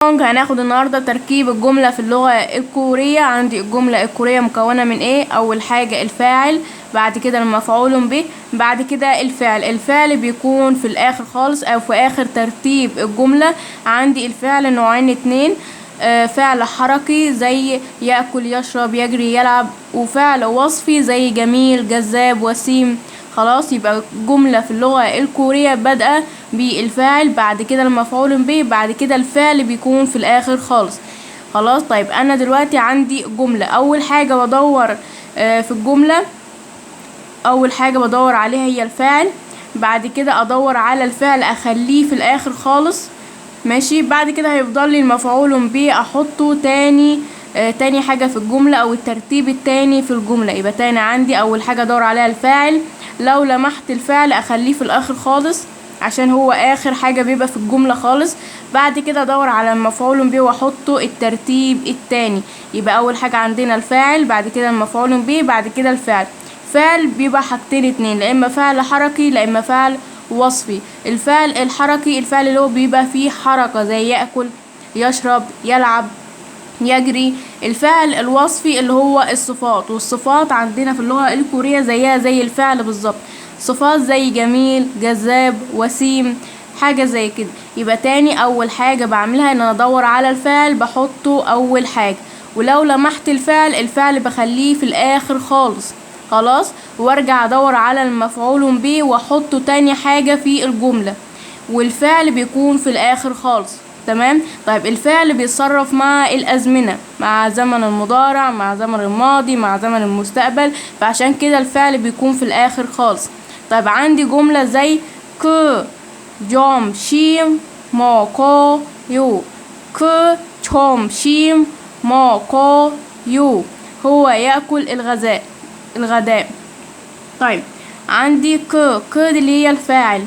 هناخد النهارده تركيب الجملة في اللغة الكورية. عندي الجملة الكورية مكونة من ايه؟ اول حاجة الفاعل، بعد كده المفعول به، بعد كده الفعل. الفعل بيكون في الاخر خالص او في اخر ترتيب الجملة. عندي الفعل نوعين اتنين، فعل حركي زي يأكل يشرب يجري يلعب، وفعل وصفي زي جميل جذاب وسيم. خلاص، يبقى جملة في اللغة الكورية بادئة بالفاعل، بعد كده المفعول به، بعد كده الفعل بيكون في الاخر خالص. خلاص، طيب انا دلوقتي عندي جملة. اول حاجة بدور في الجملة، اول حاجة بدور عليها هي الفاعل، بعد كده ادور على الفعل اخليه في الاخر خالص، ماشي. بعد كده هيفضل لي المفعول به احطه تاني حاجة في الجملة او الترتيب التاني في الجملة. يبقى تاني عندي اول حاجة ادور عليها الفاعل، لو لمحت الفعل اخليه في الاخر خالص عشان هو اخر حاجة بيبقى في الجملة خالص. بعد كده ادور على المفعول به واحطه الترتيب التاني. يبقى اول حاجة عندنا الفاعل، بعد كده المفعول به، بعد كده الفعل. فعل بيبقى حاجتين اتنين، لا اما فعل حركي لا اما فعل وصفي. الفعل الحركي الفعل اللي هو بيبقى فيه حركة زي يأكل يشرب يلعب يجري. الفعل الوصفي اللي هو الصفات، والصفات عندنا في اللغة الكورية زيها زي الفعل بالظبط، صفات زي جميل جذاب وسيم، حاجة زي كده. يبقى تاني اول حاجة بعملها ان انا ادور على الفعل بحطه اول حاجة، ولو لمحت الفعل بخليه في الاخر خالص. خلاص، وارجع ادور على المفعول به واحطه تاني حاجة في الجملة، والفعل بيكون في الاخر خالص. تمام. طيب الفعل بيتصرف مع الازمنة، مع زمن المضارع، مع زمن الماضي، مع زمن المستقبل، فعشان كده الفعل بيكون في الاخر خالص. طيب عندي جملة زي ك جوم شيم موكو يو، ك جوم شيم موكو يو، هو يأكل الغداء. طيب عندي ك دي اللي هي الفاعل.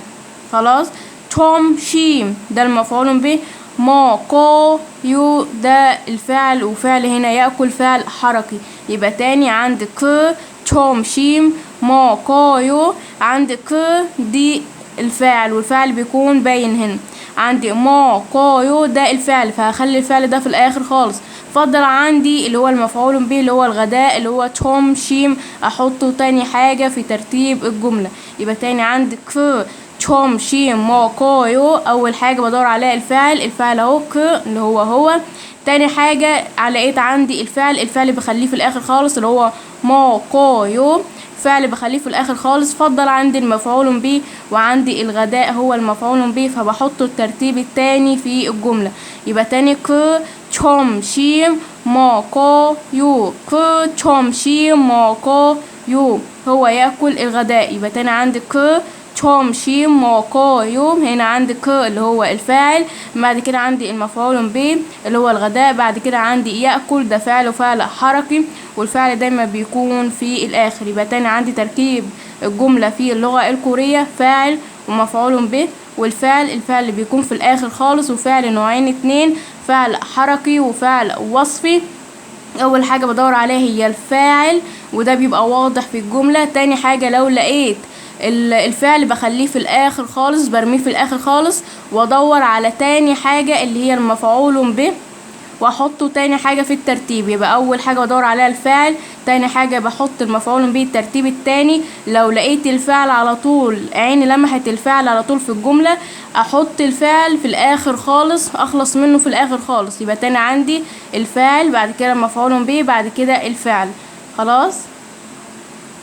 خلاص، توم شيم ده المفعول به، موكو يو ده الفعل، وفعل هنا يأكل فعل حركي. يبقى تاني عندي ك توم شيم موكو يو، عندي ك دي الفاعل والفعل بيكون باين هنا. عندي موكو يو ده الفعل، فهخلي الفعل ده في الاخر خالص. فضل عندي اللي هو المفعول به اللي هو الغداء اللي هو توم شيم، احطه تاني حاجة في ترتيب الجملة. يبقى تاني عندي ك توم شيم موكو يو، اول حاجة بدور عليها الفعل اهو ك اللي هو. تاني حاجة لقيت عندي الفعل بخليه في الاخر خالص اللي هو موكو يو، فعل بخليه في الاخر خالص. فضل عندي المفعول به، وعندي الغداء هو المفعول به، فبحطه الترتيب التاني في الجملة. يبقى تاني ك توم شيم موكو يو، ك توم شيم موكو يو، هو يأكل الغداء. يبقى تاني عندي ك توم شيم موكو يو، هنا عندي ك اللي هو الفاعل، بعد كده عندي المفعول به اللي هو الغداء، بعد كده عندي يأكل ده فعل وفعل حركي، والفعل دايما بيكون في الاخر. يبقى تاني عندي تركيب الجملة في اللغة الكورية فاعل ومفعول به والفعل. الفعل بيكون في الاخر خالص، وفعل نوعين اتنين، فعل حركي وفعل وصفي. اول حاجة بدور عليها هي الفاعل، وده بيبقى واضح في الجملة. تاني حاجة لو لقيت الفعل بخليه في الاخر خالص، برميه في الاخر خالص، وادور على تاني حاجة اللي هي المفعول به واحطه تاني حاجة في الترتيب. يبقى اول حاجة بدور عليها الفعل، تاني حاجة بحط المفعول به الترتيب التاني. لو لقيت الفعل على طول، عيني لمحت الفعل على طول في الجملة، احط الفعل في الاخر خالص، اخلص منه في الاخر خالص. يبقى تاني عندي الفعل، بعد كده المفعول به، بعد كده الفعل. خلاص.